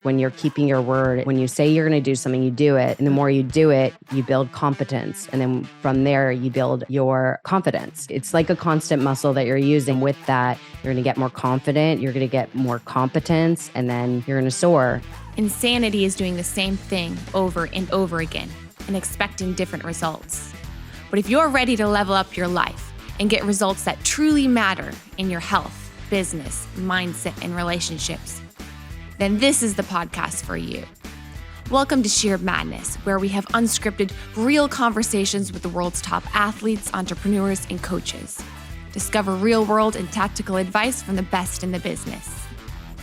When you're keeping your word, when you say you're going to do something, you do it. And the more you do it, you build competence. And then from there, you build your confidence. It's like a constant muscle that you're using. With that, you're going to get more confident, you're going to get more competence, and then you're going to soar. Insanity is doing the same thing over and over again and expecting different results. But if you're ready to level up your life and get results that truly matter in your health, business, mindset, and relationships, then this is the podcast for you. Welcome to Scheer Madness, where we have unscripted, real conversations with the world's top athletes, entrepreneurs, and coaches. Discover real-world and tactical advice from the best in the business.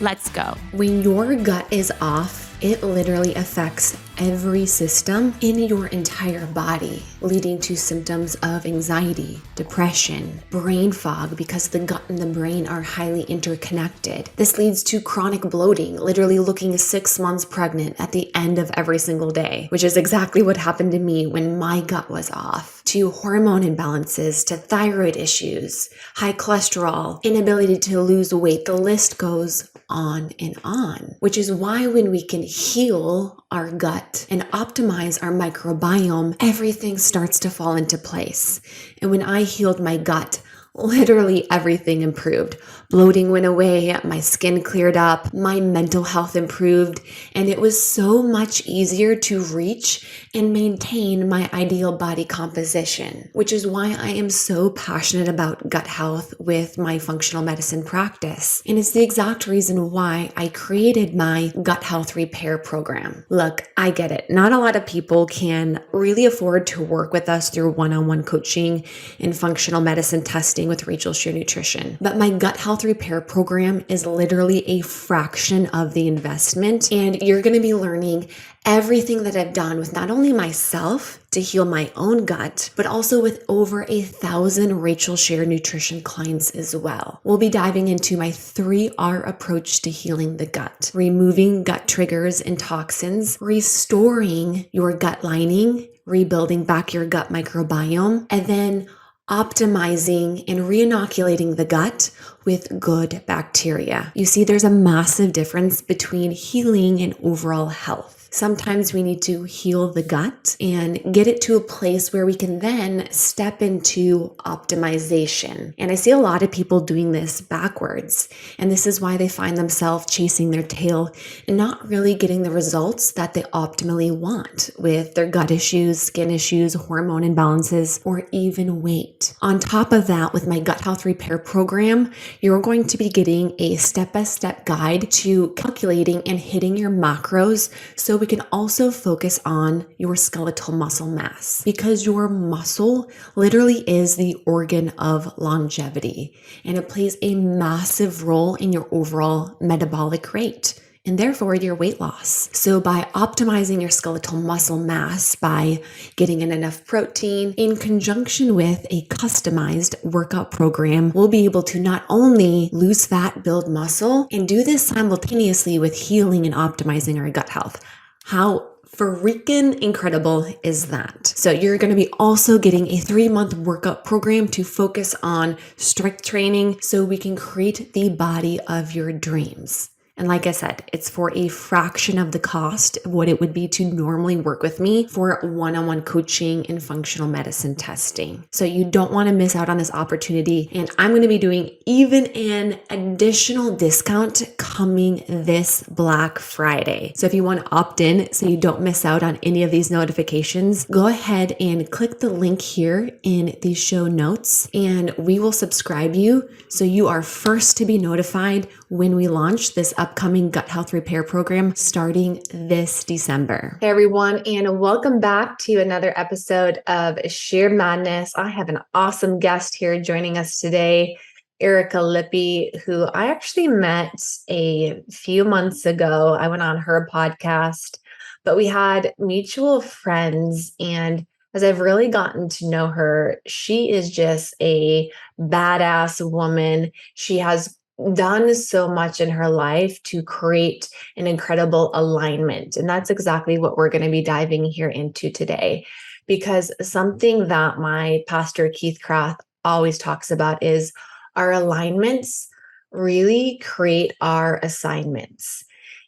Let's go. When your gut is off, it literally affects every system in your entire body, leading to symptoms of anxiety, depression, brain fog, because the gut and the brain are highly interconnected. This leads to chronic bloating, literally looking 6 months pregnant at the end of every single day, which is exactly what happened to me when my gut was off. To hormone imbalances, to thyroid issues, high cholesterol, inability to lose weight, the list goes on and on, which is why when we can heal our gut and optimize our microbiome, everything starts to fall into place. And when I healed my gut, literally everything improved. Bloating went away, my skin cleared up, my mental health improved, and it was so much easier to reach and maintain my ideal body composition, which is why I am so passionate about gut health with my functional medicine practice. And it's the exact reason why I created my gut health repair program. Look, I get it. Not a lot of people can really afford to work with us through one-on-one coaching and functional medicine testing with Rachel Scheer Nutrition. But my gut health repair program is literally a fraction of the investment. And you're going to be learning everything that I've done with not only myself to heal my own gut, but also with over 1,000 Rachel Scheer Nutrition clients as well. We'll be diving into my 3R approach to healing the gut, removing gut triggers and toxins, restoring your gut lining, rebuilding back your gut microbiome, and then optimizing and re-inoculating the gut with good bacteria. You see, there's a massive difference between healing and overall health. Sometimes we need to heal the gut and get it to a place where we can then step into optimization. And I see a lot of people doing this backwards. And this is why they find themselves chasing their tail and not really getting the results that they optimally want with their gut issues, skin issues, hormone imbalances, or even weight. On top of that, with my gut health repair program, you're going to be getting a step-by-step guide to calculating and hitting your macros, so we can also focus on your skeletal muscle mass, because your muscle literally is the organ of longevity, and it plays a massive role in your overall metabolic rate and therefore your weight loss. So by optimizing your skeletal muscle mass, by getting in enough protein in conjunction with a customized workout program, we'll be able to not only lose fat, build muscle, and do this simultaneously with healing and optimizing our gut health. How freaking incredible is that? So you're going to be also getting a 3-month workout program to focus on strength training so we can create the body of your dreams. And like I said, it's for a fraction of the cost of what it would be to normally work with me for one-on-one coaching and functional medicine testing. So you don't want to miss out on this opportunity. And I'm going to be doing even an additional discount coming this Black Friday. So if you want to opt in so you don't miss out on any of these notifications, go ahead and click the link here in the show notes and we will subscribe you so you are first to be notified when we launch this upcoming gut health repair program starting this December. Hey everyone, and welcome back to another episode of Scheer Madness. I have an awesome guest here joining us today, Erica Lippy, who I actually met a few months ago. I went on her podcast, but we had mutual friends, and as I've really gotten to know her, she is just a badass woman. She has done so much in her life to create an incredible alignment. And that's exactly what we're going to be diving here into today, because something that my pastor Keith Krath always talks about is our alignments really create our assignments.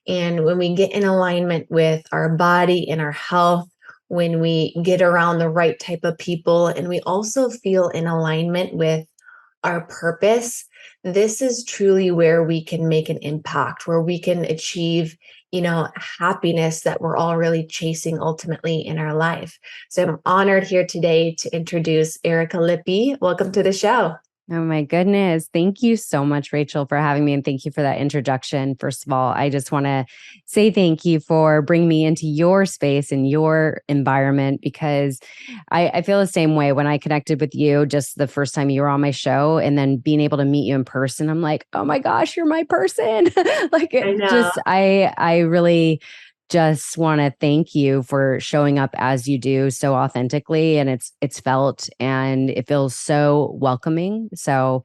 And when we get in alignment with our body and our health, when we get around the right type of people, and we also feel in alignment with our purpose, this is truly where we can make an impact, where we can achieve, happiness that we're all really chasing ultimately in our life. So I'm honored here today to introduce Erica Lippy. Welcome to the show. Oh my goodness. Thank you so much, Rachel, for having me. And thank you for that introduction. First of all, I just want to say thank you for bringing me into your space and your environment, because I feel the same way when I connected with you just the first time you were on my show, and then being able to meet you in person. I'm like, oh my gosh, you're my person. Like, I know. I really just want to thank you for showing up as you do so authentically, and it's felt and it feels so welcoming. So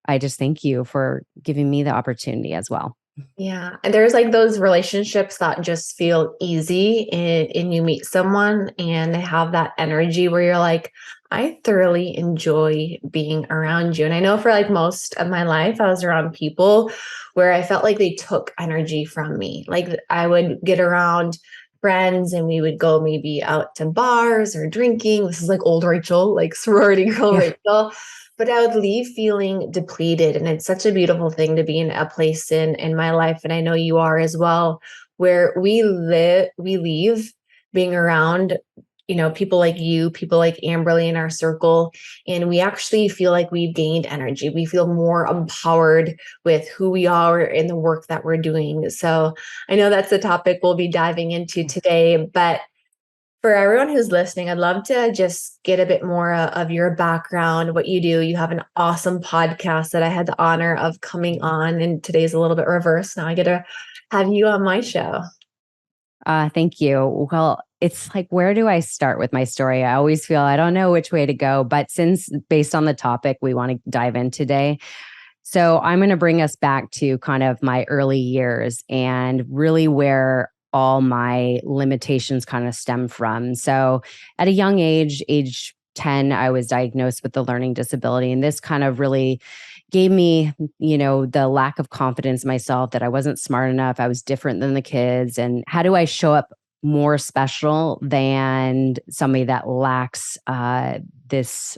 I just thank you for giving me the opportunity as well. Yeah. And there's like those relationships that just feel easy, and you meet someone and they have that energy where you're like, I thoroughly enjoy being around you. And I know for like most of my life, I was around people where I felt like they took energy from me. Like I would get around friends and we would go maybe out to bars or drinking. This is like old Rachel, like sorority girl Rachel. But I would leave feeling depleted. And it's such a beautiful thing to be in a place in my life. And I know you are as well, where we leave being around, people like you, people like Amberly in our circle. And we actually feel like we've gained energy. We feel more empowered with who we are and the work that we're doing. So I know that's the topic we'll be diving into today, but for everyone who's listening, I'd love to just get a bit more of your background, what you do. You have an awesome podcast that I had the honor of coming on, and today's a little bit reversed. Now I get to have you on my show. Thank you. Well, it's like, where do I start with my story? I always feel I don't know which way to go, but since based on the topic we want to dive in today, so I'm going to bring us back to kind of my early years and really where all my limitations kind of stem from. So at a young age 10, I was diagnosed with a learning disability. And this kind of really gave me, the lack of confidence in myself, that I wasn't smart enough. I was different than the kids. And how do I show up more special than somebody that lacks this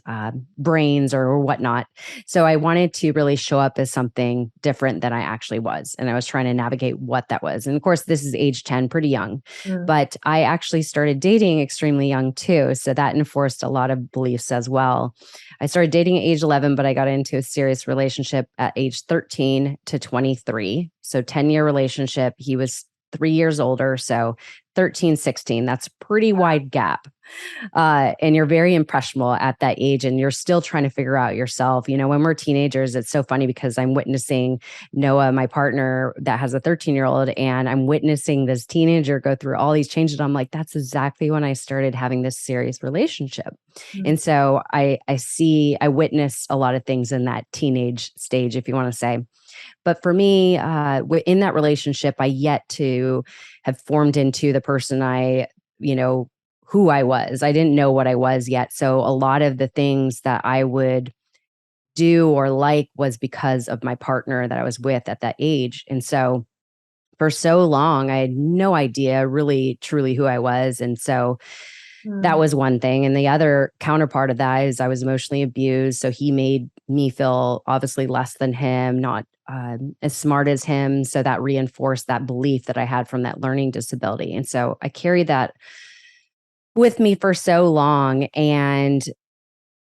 brains or whatnot? So I wanted to really show up as something different than I actually was. And I was trying to navigate what that was. And of course, this is age 10, pretty young. But I actually started dating extremely young too. So that enforced a lot of beliefs as well. I started dating at age 11, but I got into a serious relationship at age 13 to 23. So 10-year relationship. He was 3 years older. So 13, 16, that's a pretty wide gap. And you're very impressionable at that age, and you're still trying to figure out yourself. When we're teenagers, it's so funny because I'm witnessing Noah, my partner that has a 13-year-old, and I'm witnessing this teenager go through all these changes. I'm like, that's exactly when I started having this serious relationship. And so I witnessed a lot of things in that teenage stage, if you want to say. But for me, in that relationship, I yet to have formed into the person who I was. I didn't know what I was yet. So a lot of the things that I would do or like was because of my partner that I was with at that age. And so for so long, I had no idea really, truly who I was. And so that was one thing. And the other counterpart of that is I was emotionally abused. So he made me feel obviously less than him, not as smart as him. So that reinforced that belief that I had from that learning disability. And so I carried that with me for so long. And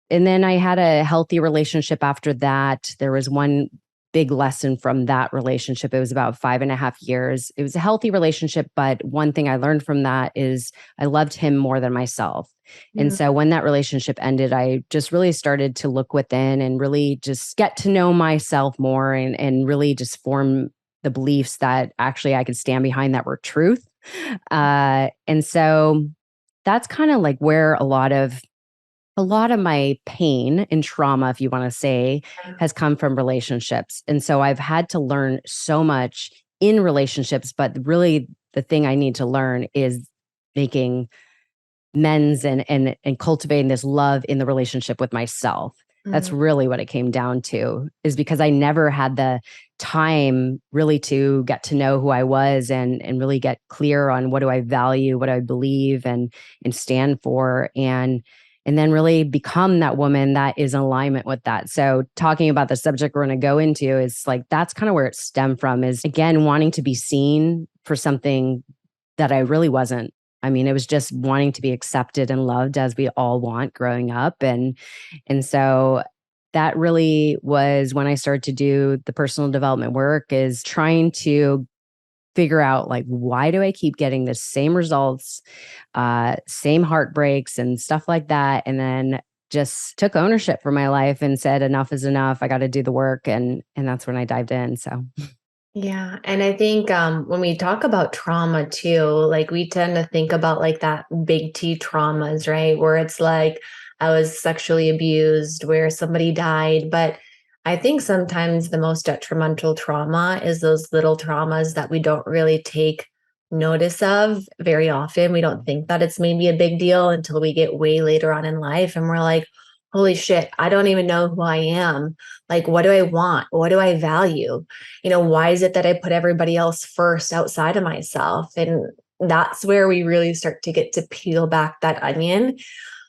then I had a healthy relationship after that. There was one big lesson from that relationship. It was about 5.5 years. It was a healthy relationship, but one thing I learned from that is I loved him more than myself. And so when that relationship ended, I just really started to look within and really just get to know myself more, and really just form the beliefs that actually I could stand behind that were truth. And so that's kind of like where a lot of my pain and trauma, if you want to say, has come from relationships. And so I've had to learn so much in relationships, but really the thing I need to learn is making amends and cultivating this love in the relationship with myself. That's really what it came down to, is because I never had the time really to get to know who I was and really get clear on what do I value, what do I believe and stand for, and then really become that woman that is in alignment with that. So talking about the subject we're going to go into is like, that's kind of where it stemmed from, is again, wanting to be seen for something that I really wasn't. I mean, it was just wanting to be accepted and loved, as we all want growing up. And so that really was when I started to do the personal development work, is trying to figure out, like, why do I keep getting the same results, same heartbreaks and stuff like that? And then just took ownership for my life and said, enough is enough. I got to do the work. And that's when I dived in. So Yeah. And I think when we talk about trauma too, like we tend to think about like that big T traumas, right? Where it's like I was sexually abused, where somebody died. But I think sometimes the most detrimental trauma is those little traumas that we don't really take notice of very often. We don't think that it's maybe a big deal until we get way later on in life. And we're like, holy shit, I don't even know who I am. Like, what do I want? What do I value? Why is it that I put everybody else first outside of myself? And that's where we really start to get to peel back that onion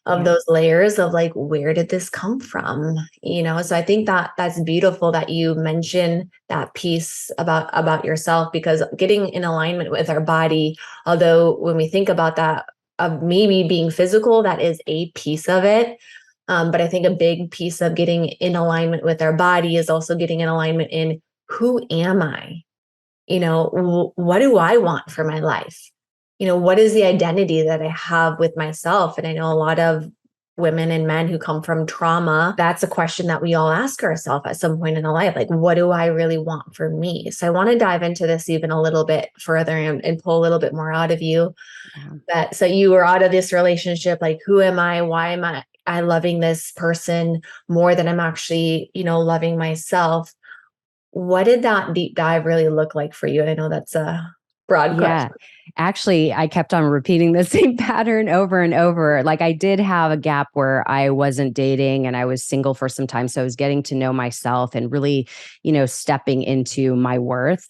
of those layers of like, where did this come from? So I think that that's beautiful that you mention that piece about yourself, because getting in alignment with our body, although when we think about that, of maybe being physical, that is a piece of it. But I think a big piece of getting in alignment with our body is also getting in alignment in, who am I? What do I want for my life? What is the identity that I have with myself? And I know a lot of women and men who come from trauma, that's a question that we all ask ourselves at some point in our life. Like, what do I really want for me? So I want to dive into this even a little bit further and pull a little bit more out of you. So you were out of this relationship. Like, who am I? Why am I loving this person more than I'm actually, loving myself? What did that deep dive really look like for you? And I know that's a broad question. Actually, I kept on repeating the same pattern over and over. Like, I did have a gap where I wasn't dating and I was single for some time. So I was getting to know myself and really, stepping into my worth.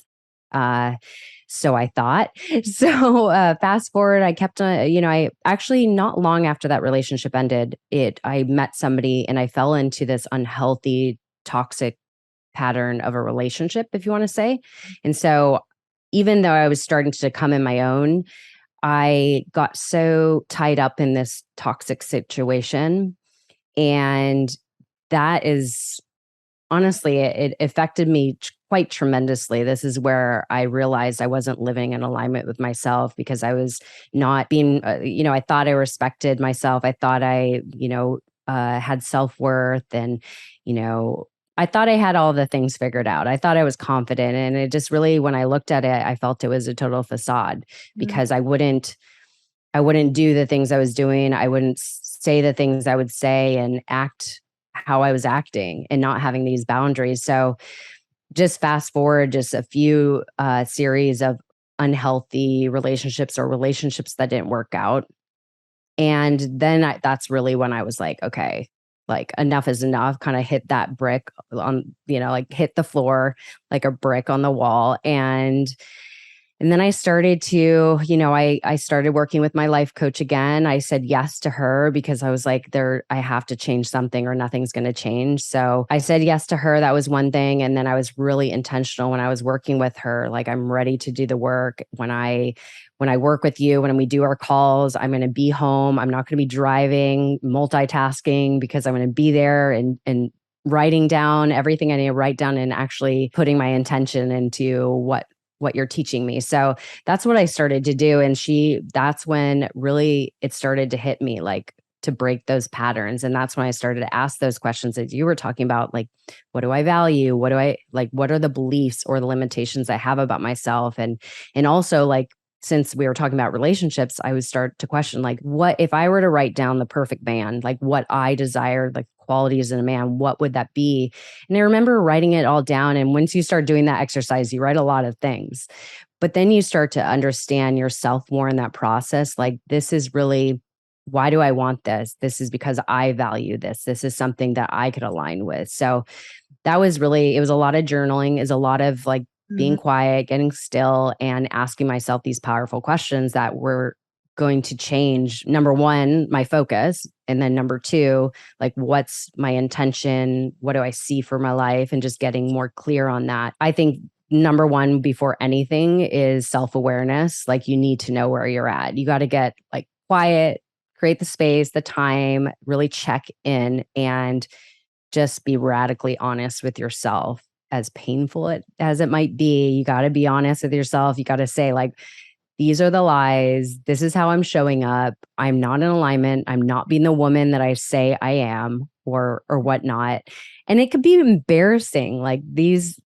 So I thought. So fast forward, I kept on, I actually, not long after that relationship ended, I met somebody and I fell into this unhealthy, toxic pattern of a relationship, if you want to say. And so even though I was starting to come in my own, I got so tied up in this toxic situation. And that is, honestly, it affected me quite tremendously. This is where I realized I wasn't living in alignment with myself, because I was not being, I thought I respected myself. I thought I, had self-worth, and, I thought I had all the things figured out. I thought I was confident. And it just really, when I looked at it, I felt it was a total facade, because I wouldn't do the things I was doing. I wouldn't say the things I would say and act how I was acting, and not having these boundaries. So just fast forward just a few series of unhealthy relationships, or relationships that didn't work out. And then that's really when I was like, okay, like, enough is enough, kind of hit that brick on, like hit the floor like a brick on the wall. And then I started to, I started working with my life coach again. I said yes to her because I was like, I have to change something or nothing's going to change. So I said yes to her. That was one thing. And then I was really intentional when I was working with her. Like, I'm ready to do the work. When I work with you, when we do our calls, I'm going to be home. I'm not going to be driving, multitasking, because I'm going to be there and writing down everything I need to write down, and actually putting my intention into what you're teaching me. So that's what I started to do. And that's when really it started to hit me, like, to break those patterns. And that's when I started to ask those questions that you were talking about, like, what do I value? What are the beliefs or the limitations I have about myself? And also, like, since we were talking about relationships, I would start to question, like, what if I were to write down the perfect man, like what I desired, like qualities in a man, what would that be? And I remember writing it all down. And once you start doing that exercise, you write a lot of things, but then you start to understand yourself more in that process. Like, this is really why do I want this? This is because I value this. This is something that I could align with. So that was really, it was a lot of journaling, is a lot of like being quiet, getting still, and asking myself these powerful questions that were going to change, number one, my focus. And then number two, like, what's my intention? What do I see for my life? And just getting more clear on that. I think number one, before anything, is self-awareness. Like, you need to know where you're at. You got to get like quiet, create the space, the time, really check in, and just be radically honest with yourself. As painful as it might be, you got to be honest with yourself. You got to say, like, these are the lies. This is how I'm showing up. I'm not in alignment. I'm not being the woman that I say I am, or whatnot. And it could be embarrassing. Like, it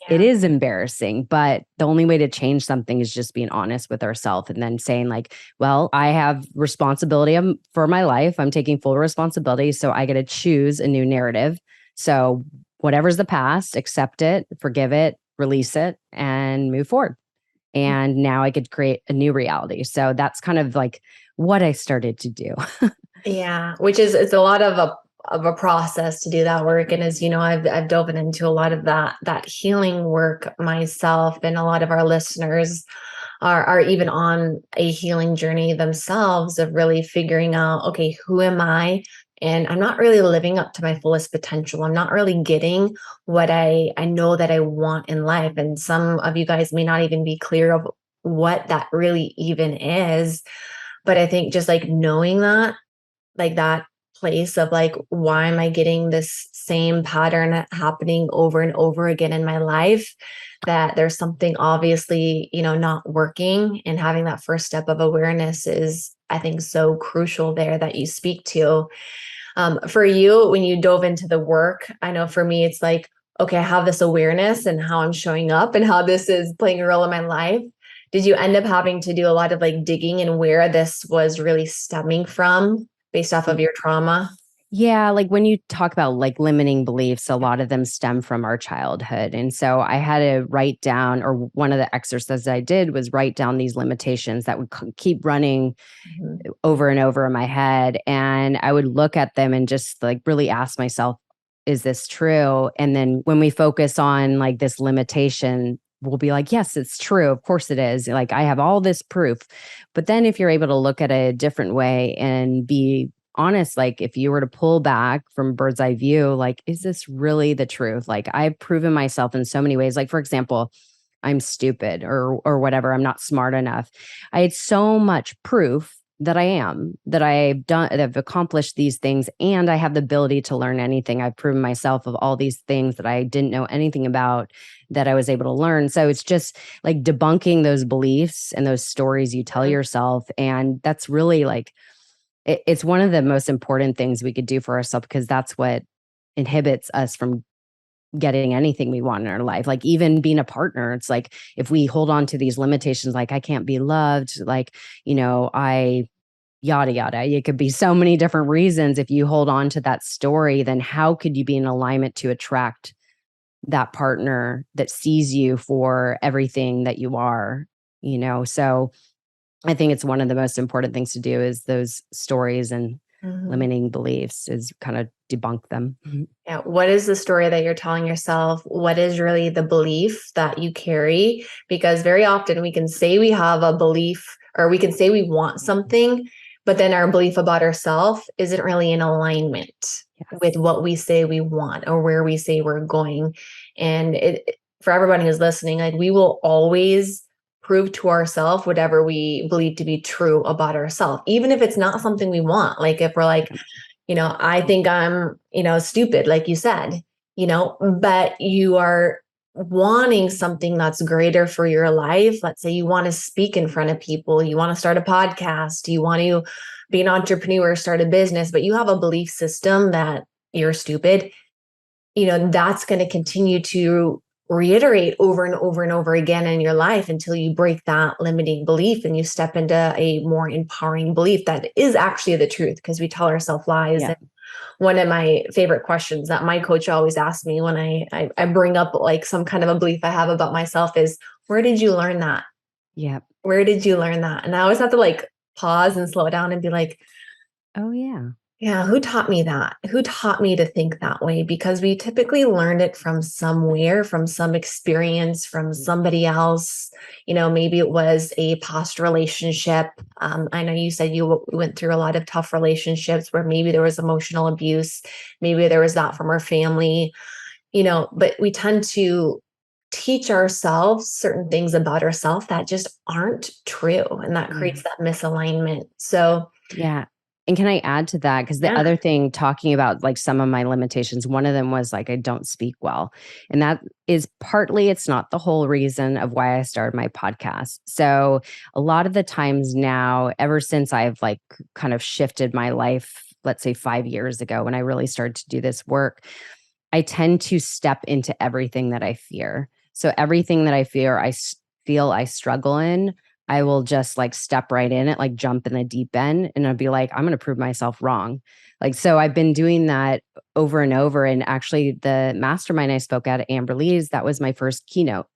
is embarrassing, but the only way to change something is just being honest with ourselves, and then saying, like, well, I have responsibility for my life. I'm taking full responsibility. So I get to choose a new narrative. So whatever's the past, accept it, forgive it, release it, and move forward. And now I could create a new reality. So that's kind of like what I started to do. Yeah, which is, it's a lot of a process to do that work. And as you know, I've dove into a lot of that healing work myself, and a lot of our listeners are even on a healing journey themselves, of really figuring out, okay, who am I? And I'm not really living up to my fullest potential. I'm not really getting what I know that I want in life. And some of you guys may not even be clear of what that really even is. But I think just like knowing that, like that place of like, why am I getting this same pattern happening over and over again in my life? That there's something obviously, not working, and having that first step of awareness is, I think, so crucial there that you speak to. For you, when you dove into the work, I know for me, it's like, okay, I have this awareness and how I'm showing up and how this is playing a role in my life. Did you end up having to do a lot of like digging in where this was really stemming from based off of your trauma? Yeah, like when you talk about like limiting beliefs, a lot of them stem from our childhood. And so I had to write down, or one of the exercises I did was write down these limitations that would keep running over and over in my head. And I would look at them and just like really ask myself, is this true? And then when we focus on like this limitation, we'll be like, yes, it's true. Of course it is. Like, I have all this proof. But then if you're able to look at it a different way and be honest, like if you were to pull back from bird's eye view, like, is this really the truth? Like, I've proven myself in so many ways. Like, for example, I'm stupid or whatever. I'm not smart enough. I had so much proof that I am, that I've done, that I've accomplished these things, and I have the ability to learn anything. I've proven myself of all these things that I didn't know anything about, that I was able to learn. So it's just like debunking those beliefs and those stories you tell yourself. And that's really like, it's one of the most important things we could do for ourselves, because that's what inhibits us from getting anything we want in our life. Like even being a partner, it's like, if we hold on to these limitations, like I can't be loved, like, I yada, yada. It could be so many different reasons. If you hold on to that story, then how could you be in alignment to attract that partner that sees you for everything that you are, So I think it's one of the most important things to do is those stories and limiting beliefs, is kind of debunk them. Yeah. What is the story that you're telling yourself? What is really the belief that you carry? Because very often we can say we have a belief, or we can say we want something, but then our belief about ourselves isn't really in alignment with what we say we want or where we say we're going. And for everybody who's listening, like, we will always prove to ourselves whatever we believe to be true about ourselves, even if it's not something we want. Like if we're like, I think I'm, stupid, like you said, but you are wanting something that's greater for your life. Let's say you want to speak in front of people, you want to start a podcast, you want to be an entrepreneur, start a business, but you have a belief system that you're stupid, that's going to continue to reiterate over and over and over again in your life until you break that limiting belief and you step into a more empowering belief that is actually the truth, because we tell ourselves lies. Yeah. And one of my favorite questions that my coach always asks me when I bring up like some kind of a belief I have about myself is, where did you learn that? Yeah. Where did you learn that? And I always have to like pause and slow down and be like, oh yeah. Yeah, who taught me that? Who taught me to think that way? Because we typically learned it from somewhere, from some experience, from somebody else. Maybe it was a past relationship. I know you said you went through a lot of tough relationships where maybe there was emotional abuse. Maybe there was that from our family, but we tend to teach ourselves certain things about ourselves that just aren't true. And that creates that misalignment. So, yeah. And can I add to that? Because the other thing, talking about like some of my limitations, one of them was like, I don't speak well. And that is partly, it's not the whole reason of why I started my podcast. So a lot of the times now, ever since I've like kind of shifted my life, let's say 5 years ago, when I really started to do this work, I tend to step into everything that I fear. So everything that I fear, feel I struggle in, I will just like step right in it, like jump in the deep end. And I'll be like, I'm going to prove myself wrong. Like, so I've been doing that over and over. And actually the mastermind I spoke at Amber Lee's, that was my first keynote.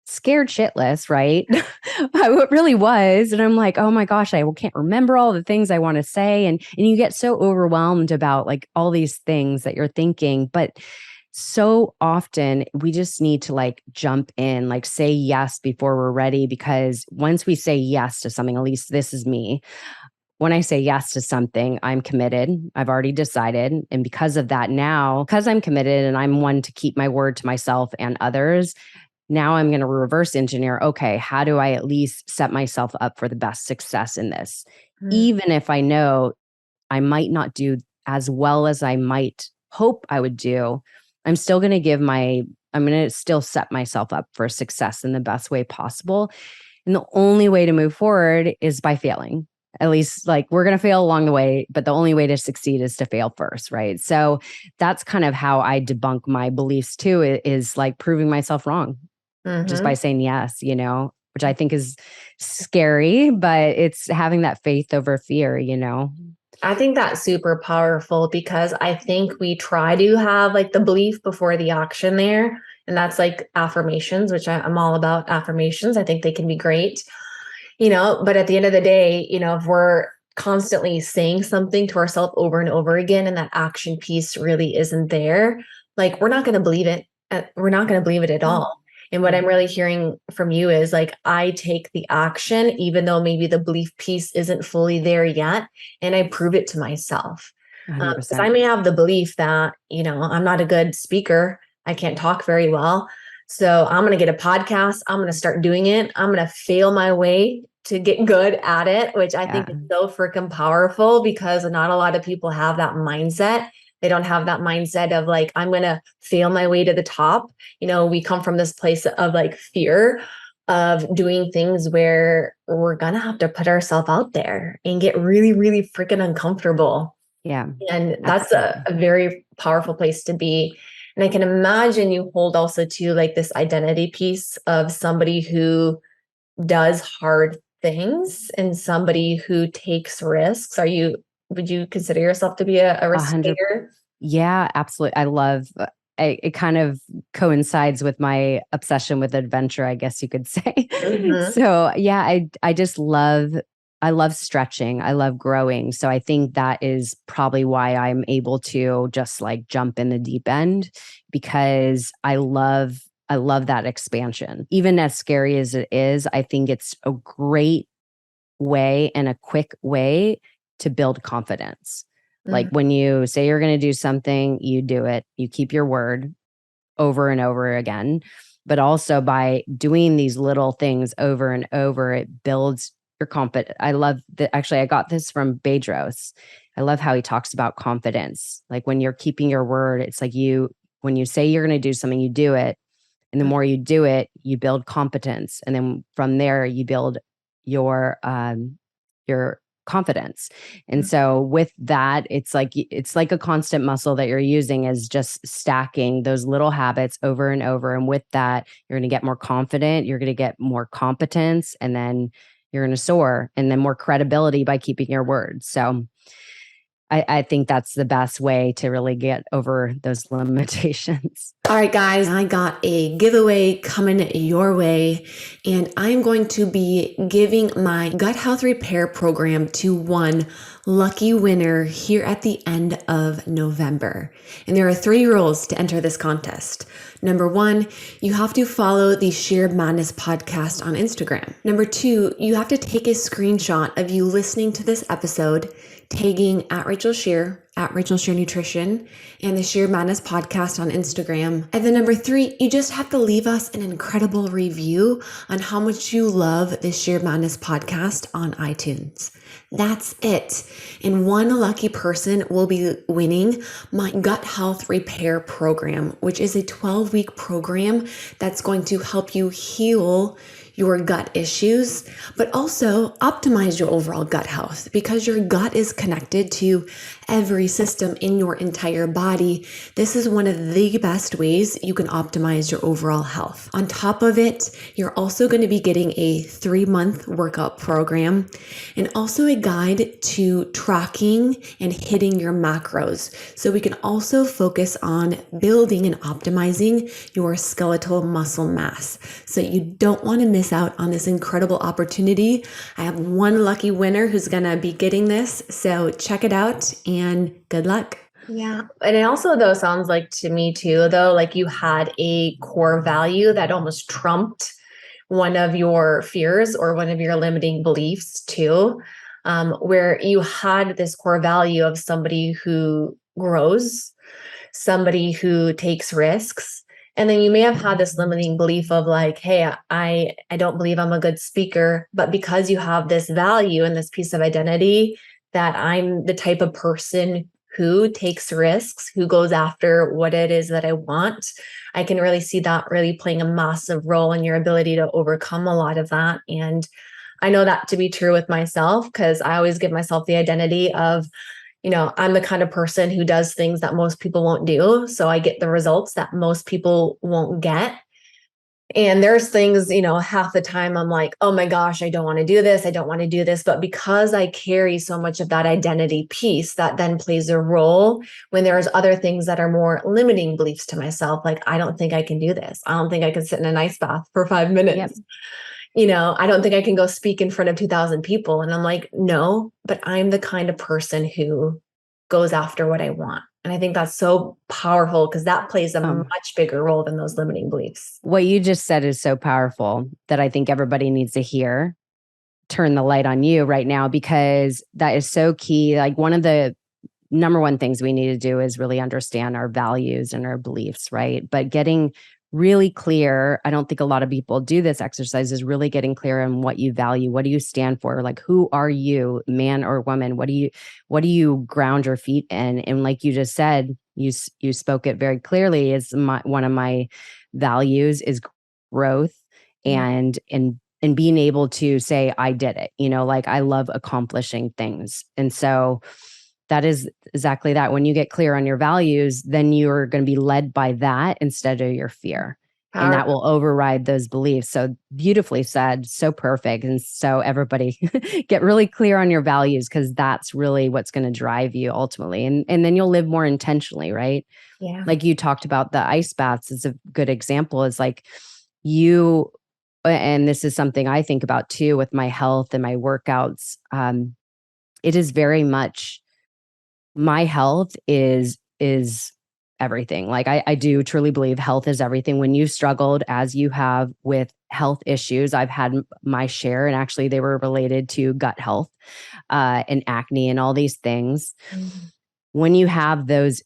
Scared shitless, right? I really was. And I'm like, oh my gosh, I can't remember all the things I want to say. And you get so overwhelmed about like all these things that you're thinking. But so often we just need to like jump in, like say yes before we're ready. Because once we say yes to something, at least this is me. When I say yes to something, I'm committed. I've already decided. And because of that now, because I'm committed and I'm one to keep my word to myself and others, now I'm going to reverse engineer. Okay, how do I at least set myself up for the best success in this? Even if I know I might not do as well as I might hope I would do, I'm still going to I'm going to still set myself up for success in the best way possible. And the only way to move forward is by failing. At least like we're going to fail along the way, but the only way to succeed is to fail first, right? So that's kind of how I debunk my beliefs too, is like proving myself wrong just by saying yes, which I think is scary, but it's having that faith over fear, I think that's super powerful because I think we try to have like the belief before the action there. And that's like affirmations, which I'm all about affirmations. I think they can be great, but at the end of the day, if we're constantly saying something to ourselves over and over again, and that action piece really isn't there, like we're not going to believe it. We're not going to believe it at all. And what I'm really hearing from you is like, I take the action, even though maybe the belief piece isn't fully there yet. And I prove it to myself. Because I may have the belief that, I'm not a good speaker. I can't talk very well. So I'm going to get a podcast. I'm going to start doing it. I'm going to fail my way to get good at it, which I think is so freaking powerful because not a lot of people have that mindset. They don't have that mindset of like, I'm going to fail my way to the top. We come from this place of like fear of doing things where we're going to have to put ourselves out there and get really, really freaking uncomfortable. Yeah. And that's a very powerful place to be. And I can imagine you hold also to like this identity piece of somebody who does hard things and somebody who takes risks. Would you consider yourself to be a risk taker? Yeah, absolutely. I love it kind of coincides with my obsession with adventure, I guess you could say. So yeah, I just I love stretching. I love growing. So I think that is probably why I'm able to just like jump in the deep end because I love that expansion. Even as scary as it is, I think it's a great way and a quick way to build confidence. Like when you say you're going to do something, you do it, you keep your word over and over again. But also by doing these little things over and over, it builds your confidence. I love that. Actually, I got this from Bedros. I love how he talks about confidence. Like when you're keeping your word, it's like when you say you're going to do something, you do it. And the more you do it, you build competence. And then from there, you build your confidence. And so with that, it's like a constant muscle that you're using is just stacking those little habits over and over. And with that, you're going to get more confident, you're going to get more competence, and then you're going to soar and then more credibility by keeping your word. So I think that's the best way to really get over those limitations. All right, guys, I got a giveaway coming your way, and I'm going to be giving my gut health repair program to one lucky winner here at the end of November. And there are 3 rules to enter this contest. Number 1, you have to follow the Scheer Madness Podcast on Instagram. Number 2, you have to take a screenshot of you listening to this episode, tagging at Rachel Scheer, at Rachel Scheer Nutrition, and the Scheer Madness Podcast on Instagram. And then number 3, you just have to leave us an incredible review on how much you love the Scheer Madness Podcast on iTunes. That's it. And one lucky person will be winning my gut health repair program, which is a 12-week program that's going to help you heal your gut issues, but also optimize your overall gut health, because your gut is connected to every system in your entire body. This is one of the best ways you can optimize your overall health. On top of it, you're also going to be getting a 3-month workout program and also a guide to tracking and hitting your macros. So we can also focus on building and optimizing your skeletal muscle mass. So you don't want to miss out on this incredible opportunity. I have one lucky winner who's going to be getting this. So check it out and good luck. Yeah. And it also, though, sounds like to me too, though, like you had a core value that almost trumped one of your fears or one of your limiting beliefs too, where you had this core value of somebody who grows, somebody who takes risks. And then you may have had this limiting belief of like, hey, I don't believe I'm a good speaker, but because you have this value and this piece of identity that I'm the type of person who takes risks, who goes after what it is that I want, I can really see that really playing a massive role in your ability to overcome a lot of that. And I know that to be true with myself, because I always give myself the identity of, I'm the kind of person who does things that most people won't do. So I get the results that most people won't get. And there's things, half the time I'm like, oh my gosh, I don't want to do this. I don't want to do this. But because I carry so much of that identity piece, that then plays a role when there's other things that are more limiting beliefs to myself. Like, I don't think I can do this. I don't think I can sit in an ice bath for 5 minutes. Yep. I don't think I can go speak in front of 2,000 people. And I'm like, no, but I'm the kind of person who goes after what I want. And I think that's so powerful, because that plays a much bigger role than those limiting beliefs. What you just said is so powerful that I think everybody needs to hear. Turn the light on you right now, because that is so key. Like, one of the number one things we need to do is really understand our values and our beliefs, right? But getting really clear, I don't think a lot of people do this exercise, is really getting clear on what you value. What do you stand for? Like, who are you, man or woman? What do you ground your feet in? And like you just said, you spoke it very clearly, is one of my values is growth and being able to say, I did it, like I love accomplishing things. And so that is exactly that. When you get clear on your values, then you're going to be led by that instead of your fear. And that will override those beliefs. So beautifully said, so perfect. And so everybody get really clear on your values, because that's really what's going to drive you ultimately. And then you'll live more intentionally, right? Yeah. Like you talked about the ice baths is a good example. Is like you, and this is something I think about too with my health and my workouts. It is very much, my health is everything. Like I do truly believe health is everything. When you struggled as you have with health issues, I've had my share, and actually they were related to gut health and acne and all these things. Mm-hmm. When you have those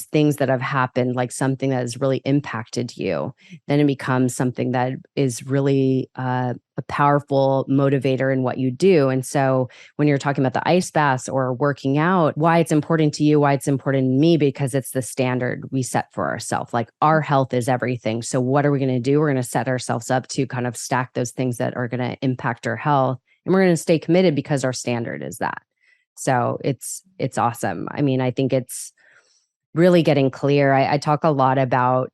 things that have happened, like something that has really impacted you, then it becomes something that is really a powerful motivator in what you do. And so when you're talking about the ice baths or working out, why it's important to you, why it's important to me, because it's the standard we set for ourselves. Like, our health is everything. So what are we going to do? We're going to set ourselves up to kind of stack those things that are going to impact our health. And we're going to stay committed because our standard is that. So it's awesome. I mean, I think it's really getting clear. I talk a lot about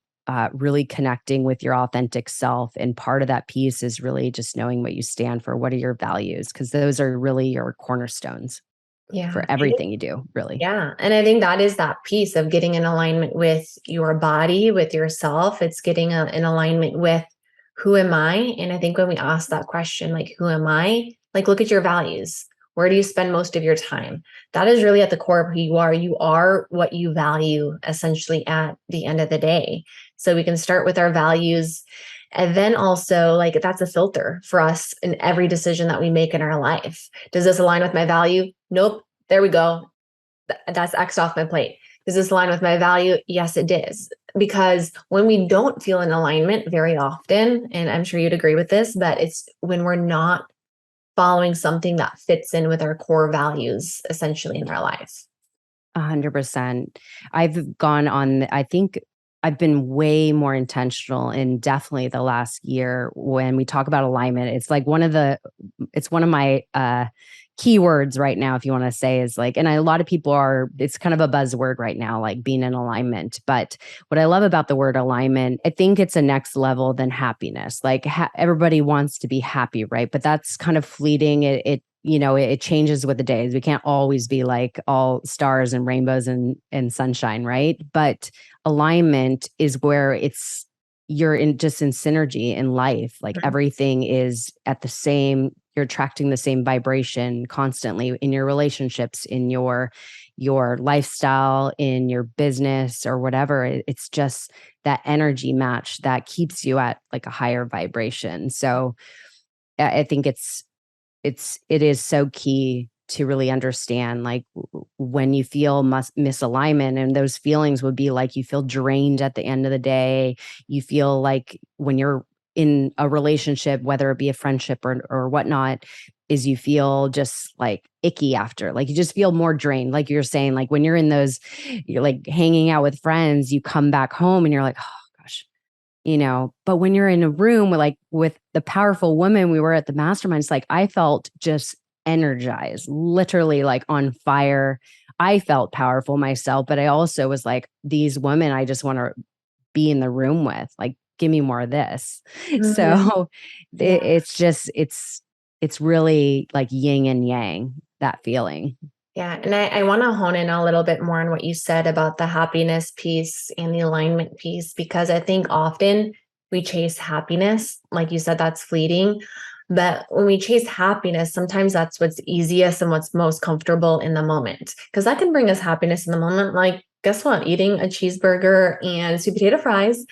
really connecting with your authentic self. And part of that piece is really just knowing what you stand for. What are your values? Because those are really your cornerstones. Yeah. for everything you do, really. Yeah. And I think that is that piece of getting in alignment with your body, with yourself. It's getting in alignment with who am I? And I think when we ask that question, like, who am I? Like, look at your values. Where do you spend most of your time? That is really at the core of who you are. You are what you value, essentially, at the end of the day. So we can start with our values. And then also, like, that's a filter for us in every decision that we make in our life. Does this align with my value? Nope. There we go. That's X'd off my plate. Does this align with my value? Yes, it does. Because when we don't feel in alignment very often, and I'm sure you'd agree with this, but it's when we're not following something that fits in with our core values, essentially, in our life. 100%. I've gone on, I think I've been way more intentional in definitely the last year when we talk about alignment. It's like it's one of my keywords right now, if you want to say, is like, and a lot of people it's kind of a buzzword right now, like being in alignment. But what I love about the word alignment, I think it's a next level than happiness. Like everybody wants to be happy, right? But that's kind of fleeting. It changes with the days. We can't always be like all stars and rainbows and sunshine, right? But alignment is where you're in synergy in life. Like everything is at the same, you're attracting the same vibration constantly in your relationships, in your lifestyle, in your business or whatever. It's just that energy match that keeps you at like a higher vibration. So I think it is so key to really understand, like when you feel misalignment, and those feelings would be like you feel drained at the end of the day. You feel like when you're in a relationship, whether it be a friendship or whatnot, is you feel just like icky after, like you just feel more drained. Like you're saying, like when you're like hanging out with friends, you come back home and you're like, oh gosh, but when you're in a room with the powerful women we were at the mastermind, it's like I felt just energized, literally like on fire. I felt powerful myself, but I also was like, these women I just want to be in the room with, like, give me more of this. Mm-hmm. So it's really like yin and yang, that feeling. Yeah. And I want to hone in a little bit more on what you said about the happiness piece and the alignment piece, because I think often we chase happiness. Like you said, that's fleeting. But when we chase happiness, sometimes that's what's easiest and what's most comfortable in the moment, because that can bring us happiness in the moment. Like, guess what? Eating a cheeseburger and sweet potato fries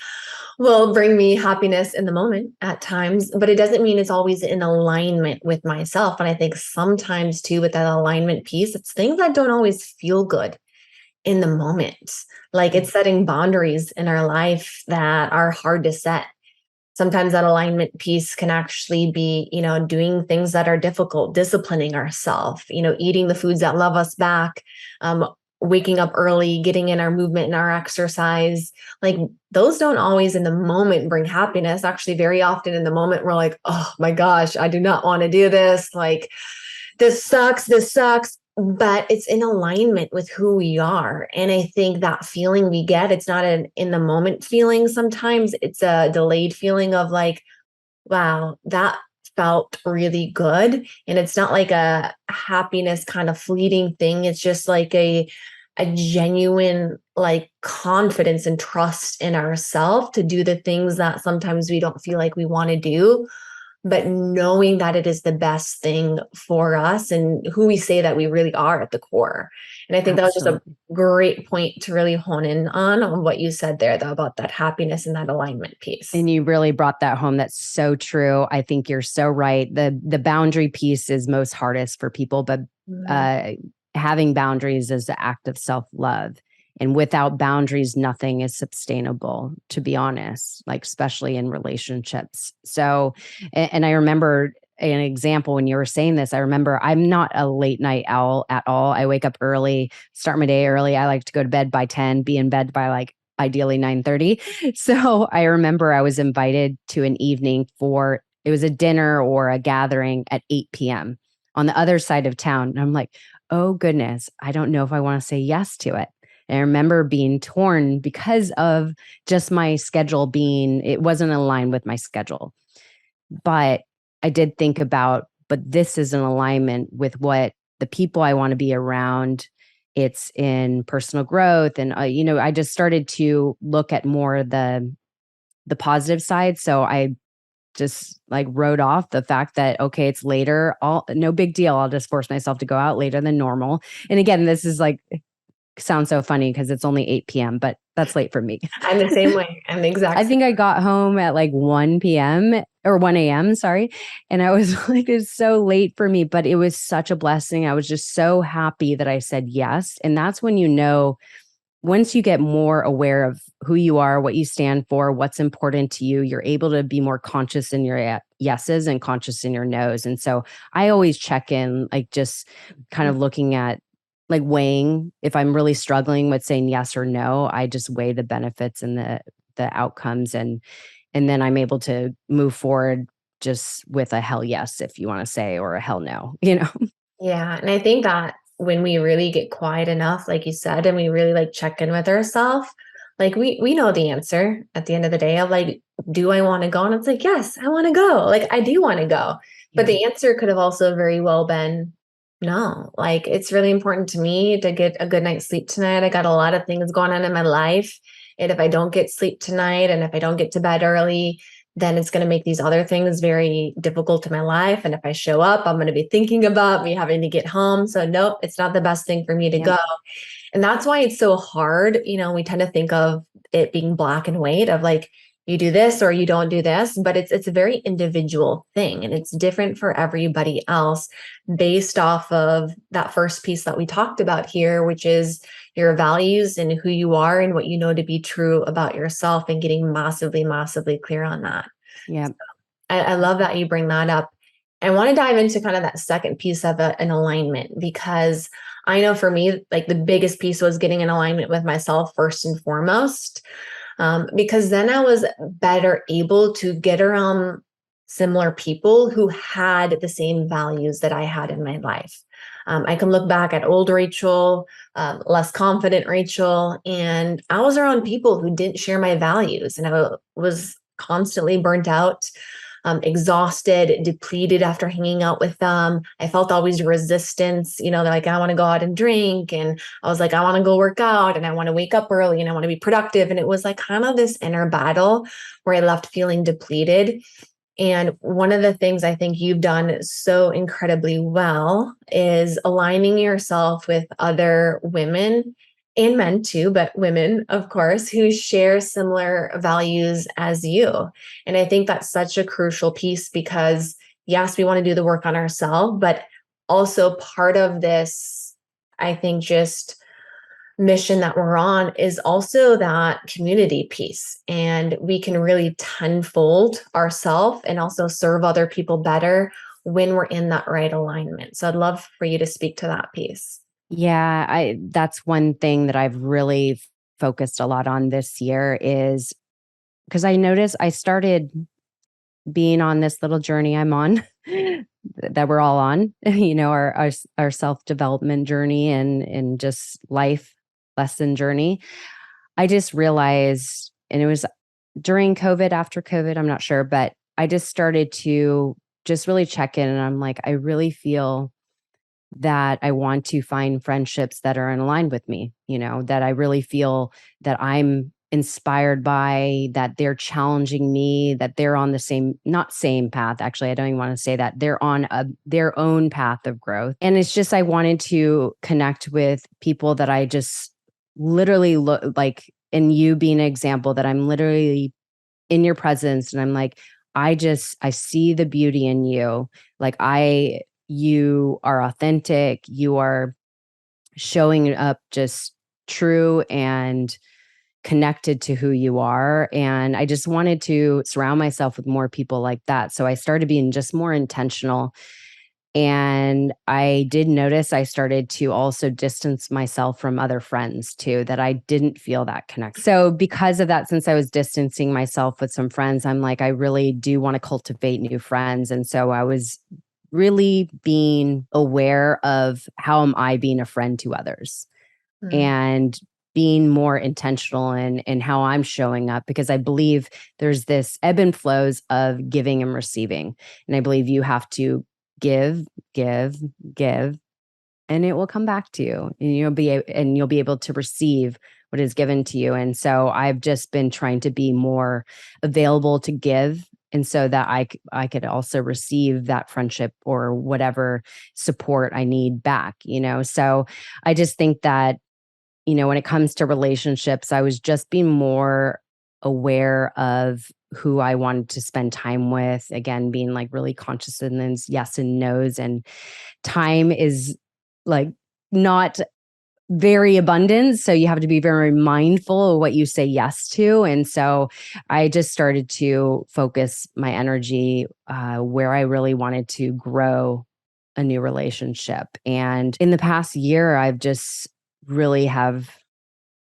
will bring me happiness in the moment at times, but it doesn't mean it's always in alignment with myself. And I think sometimes too, with that alignment piece, it's things that don't always feel good in the moment. Like it's setting boundaries in our life that are hard to set. Sometimes that alignment piece can actually be, doing things that are difficult, disciplining ourselves, eating the foods that love us back, waking up early, getting in our movement and our exercise. Like those don't always in the moment bring happiness. Actually, very often in the moment, we're like, oh my gosh, I do not want to do this. Like this sucks. But it's in alignment with who we are. And I think that feeling we get, it's not an in the moment feeling. Sometimes it's a delayed feeling of like, wow, that felt really good. And it's not like a happiness kind of fleeting thing. It's just like a genuine like confidence and trust in ourselves to do the things that sometimes we don't feel like we want to do, but knowing that it is the best thing for us and who we say that we really are at the core. And I think that was just a great point to really hone in on what you said there, though, about that happiness and that alignment piece. And you really brought that home. That's so true. I think you're so right. The boundary piece is most hardest for people, but having boundaries is the act of self-love. And without boundaries, nothing is sustainable, to be honest, like especially in relationships. So, and I remember an example when you were saying this, I remember I'm not a late night owl at all. I wake up early, start my day early. I like to go to bed by 10, be in bed by like ideally 9:30. So I remember I was invited to an evening it was a dinner or a gathering at 8 p.m. on the other side of town. And I'm like, oh goodness, I don't know if I want to say yes to it. And I remember being torn because of just my schedule it wasn't aligned with my schedule. But I did think about, but this is in alignment with what the people I want to be around. It's in personal growth. And, I just started to look at more the positive side. So I just like wrote off the fact that, okay, it's later, no big deal. I'll just force myself to go out later than normal. And again, this is like, sounds so funny because it's only 8 p.m., but that's late for me. I'm the same way. I'm the exact I think I got home at like 1 p.m. or 1 a.m. Sorry. And I was like, it's so late for me, but it was such a blessing. I was just so happy that I said yes. And that's when once you get more aware of who you are, what you stand for, what's important to you, you're able to be more conscious in your yeses and conscious in your nos. And so I always check in, like just kind of looking at like weighing if I'm really struggling with saying yes or no. I just weigh the benefits and the outcomes, and then I'm able to move forward just with a hell yes, if you want to say, or a hell no, Yeah. And I think that when we really get quiet enough, like you said, and we really like check in with ourselves, like we know the answer at the end of the day of like, do I want to go? And it's like, yes, I want to go. Like I do want to go. But the answer could have also very well been no. Like it's really important to me to get a good night's sleep tonight. I got a lot of things going on in my life. And if I don't get sleep tonight and if I don't get to bed early, then it's going to make these other things very difficult in my life. And if I show up, I'm going to be thinking about me having to get home. So nope, it's not the best thing for me to go. And that's why it's so hard. We tend to think of it being black and white of like, you do this or you don't do this, but it's a very individual thing. And it's different for everybody else based off of that first piece that we talked about here, which is your values and who you are and what you know to be true about yourself, and getting massively, massively clear on that. Yeah. So I love that you bring that up. I want to dive into kind of that second piece of an alignment, because I know for me, like the biggest piece was getting in alignment with myself first and foremost. Because then I was better able to get around similar people who had the same values that I had in my life. I can look back at old Rachel, less confident Rachel, and I was around people who didn't share my values, and I was constantly burnt out, exhausted, depleted after hanging out with them. I felt always resistance, they're like, I want to go out and drink. And I was like, I want to go work out and I want to wake up early and I want to be productive. And it was like kind of this inner battle where I left feeling depleted. And one of the things I think you've done so incredibly well is aligning yourself with other women and men too, but women, of course, who share similar values as you. And I think that's such a crucial piece because, yes, we want to do the work on ourselves, but also part of this, I think, just mission that we're on is also that community piece. And we can really tenfold ourselves and also serve other people better when we're in that right alignment. So I'd love for you to speak to that piece. Yeah, that's one thing that I've really focused a lot on this year, is because I noticed I started being on this little journey I'm on that we're all on, our self-development journey and just life lesson journey. I just realized, and it was during COVID, after COVID, I'm not sure, but I just started to just really check in, and I'm like, I really feel that I want to find friendships that are in line with me, that I really feel that I'm inspired by, that they're challenging me, that they're on the not same path. Actually, I don't even want to say that. They're on their own path of growth. And it's just, I wanted to connect with people that I just literally look like, and you being an example, that I'm literally in your presence. And I'm like, I see the beauty in you. Like you are authentic. You are showing up just true and connected to who you are. And I just wanted to surround myself with more people like that. So I started being just more intentional. And I did notice I started to also distance myself from other friends too, that I didn't feel that connect. So because of that, since I was distancing myself with some friends, I'm like, I really do want to cultivate new friends. And so I was really being aware of how am I being a friend to others, and being more intentional in how I'm showing up, because I believe there's this ebb and flows of giving and receiving. And I believe you have to give, and it will come back to you, and you'll be able to receive what is given to you. And so I've just been trying to be more available to give, and so that I could also receive that friendship or whatever support I need back, So I just think that, when it comes to relationships, I was just being more aware of who I wanted to spend time with. Again, being like really conscious in those yes and no's, and time is like not very abundant. So you have to be very mindful of what you say yes to. And so I just started to focus my energy where I really wanted to grow a new relationship. And in the past year, I've just really have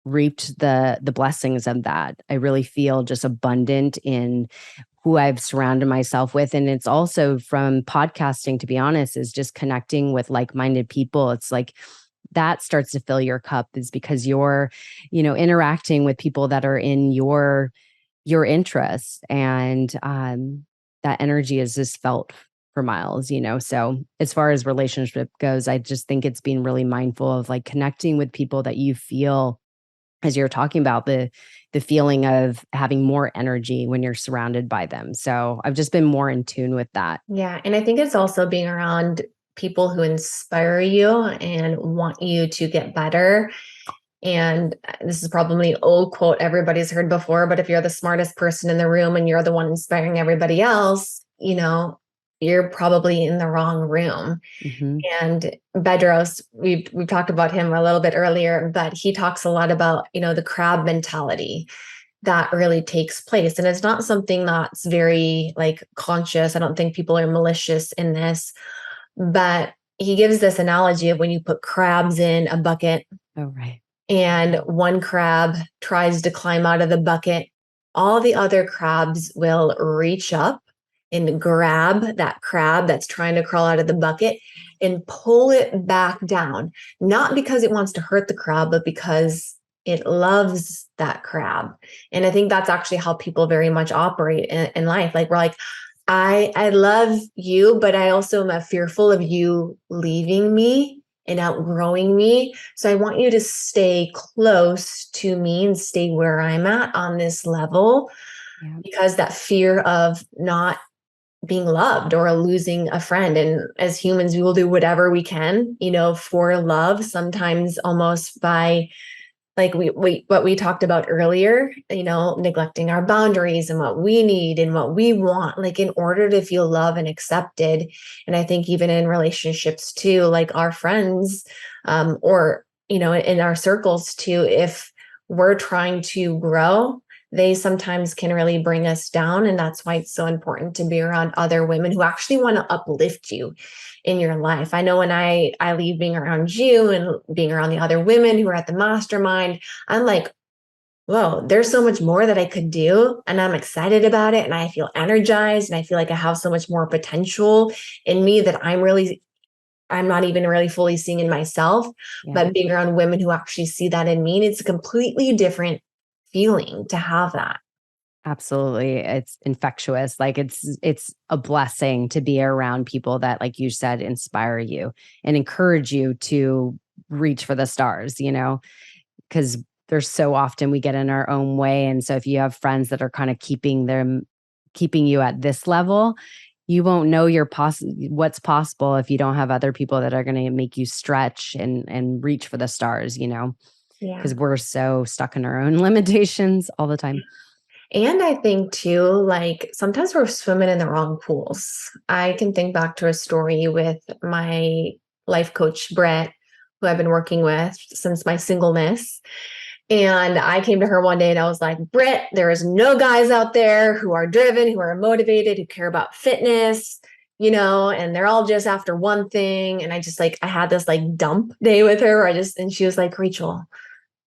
reaped the blessings of that. I really feel just abundant in who I've surrounded myself with. And it's also from podcasting, to be honest, is just connecting with like-minded people. It's like that starts to fill your cup, is because you're, interacting with people that are in your interests. And that energy is just felt for miles, So as far as relationship goes, I just think it's being really mindful of like connecting with people that you feel, as you're talking about, the feeling of having more energy when you're surrounded by them. So I've just been more in tune with that. Yeah. And I think it's also being around people who inspire you and want you to get better. And this is probably an old quote everybody's heard before, but if you're the smartest person in the room and you're the one inspiring everybody else, you're probably in the wrong room. Mm-hmm. And Bedros, we've talked about him a little bit earlier, but he talks a lot about, the crab mentality that really takes place. And it's not something that's very like conscious. I don't think people are malicious in this, but he gives this analogy of when you put crabs in a bucket. Oh, right. And one crab tries to climb out of the bucket, all the other crabs will reach up and grab that crab that's trying to crawl out of the bucket and pull it back down, not because it wants to hurt the crab, but because it loves that crab. And I think that's actually how people very much operate in life. Like we're like, I love you, but I also am fearful of you leaving me and outgrowing me. So I want you to stay close to me and stay where I'm at on this level, because that fear of not being loved or losing a friend. And as humans, we will do whatever we can, for love, sometimes almost by like what we talked about earlier, neglecting our boundaries and what we need and what we want, like in order to feel loved and accepted. And I think even in relationships too, like our friends, or, in our circles too, if we're trying to grow, they sometimes can really bring us down. And that's why it's so important to be around other women who actually want to uplift you in your life. I know when I leave being around you and being around the other women who are at the mastermind, I'm like, whoa, there's so much more that I could do. And I'm excited about it. And I feel energized. And I feel like I have so much more potential in me that I'm not even really fully seeing in myself, but being around women who actually see that in me. And it's a completely different feeling to have that. Absolutely. It's infectious. Like it's a blessing to be around people that, like you said, inspire you and encourage you to reach for the stars, because there's so often we get in our own way. And so if you have friends that are kind of keeping you at this level, you won't know what's possible if you don't have other people that are going to make you stretch and reach for the stars, because we're so stuck in our own limitations all the time. And I think too, like sometimes we're swimming in the wrong pools. I can think back to a story with my life coach, Brett, who I've been working with since my singleness. And I came to her one day and I was like, Brett, there is no guys out there who are driven, who are motivated, who care about fitness, and they're all just after one thing. And I had this like dump day with her and she was like, Rachel,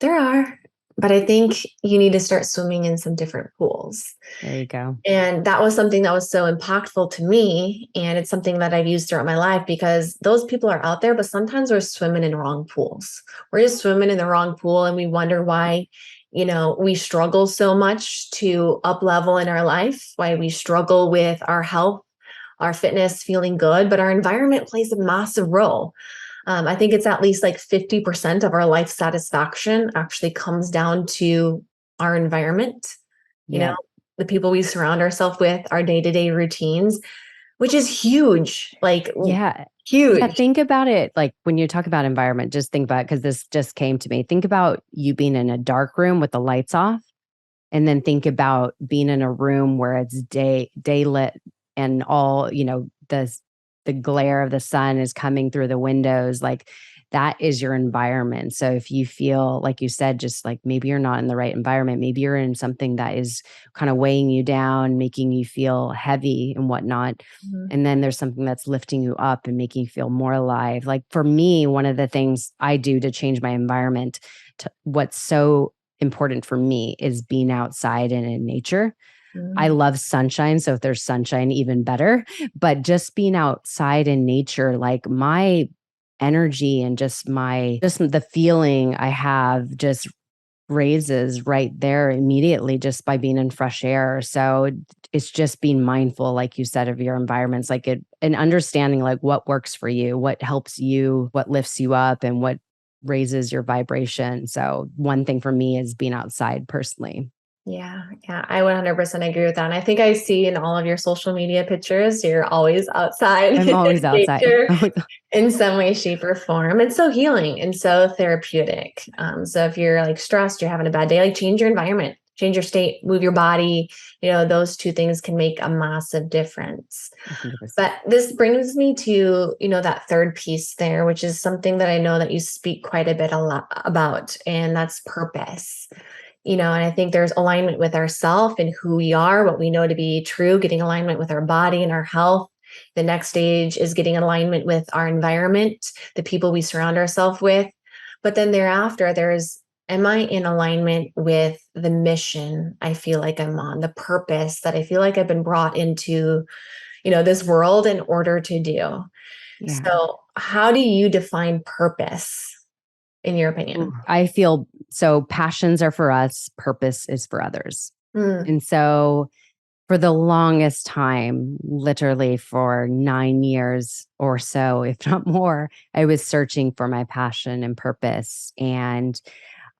there are, but I think you need to start swimming in some different pools. There you go. And that was something that was so impactful to me. And it's something that I've used throughout my life, because those people are out there, but sometimes we're swimming in wrong pools. We're just swimming in the wrong pool. And we wonder why, we struggle so much to up level in our life, why we struggle with our health, our fitness, feeling good, but our environment plays a massive role. I think it's at least like 50% of our life satisfaction actually comes down to our environment, you know, the people we surround ourselves with, our day-to-day routines, which is huge, like huge. Yeah, think about it. Like when you talk about environment, just think about it, because this just came to me. Think about you being in a dark room with the lights off, and then think about being in a room where it's daylit and all, the glare of the sun is coming through the windows. Like that is your environment. So if you feel, like you said, just like maybe you're not in the right environment, maybe you're in something that is kind of weighing you down, making you feel heavy and whatnot. And then there's something that's lifting you up and making you feel more alive. Like for me, one of the things I do to change my environment, what's so important for me is being outside and in nature. I love sunshine. So if there's sunshine, even better. But just being outside in nature, like my energy and just the feeling I have just raises right there immediately just by being in fresh air. So it's just being mindful, like you said, of your environments, like and understanding like what works for you, what helps you, what lifts you up, and what raises your vibration. So one thing for me is being outside personally. Yeah, I 100% agree with that. And I think I see in all of your social media pictures, you're always outside. I'm always outside. In some way, shape, or form. It's so healing and so therapeutic. So if you're like stressed, you're having a bad day, like change your environment, change your state, move your body. Those two things can make a massive difference. 100%. But this brings me to, that third piece there, which is something that I know that you speak quite a lot about, and that's purpose. And I think there's alignment with ourself and who we are, what we know to be true, getting alignment with our body and our health. The next stage is getting alignment with our environment, the people we surround ourselves with. But then thereafter, am I in alignment with the mission I feel like I'm on, the purpose that I feel like I've been brought into, this world in order to do? Yeah. So how do you define purpose in your opinion? I feel so passions are for us, purpose is for others. And so for the longest time, literally for 9 years or so, if not more, I was searching for my passion and purpose. And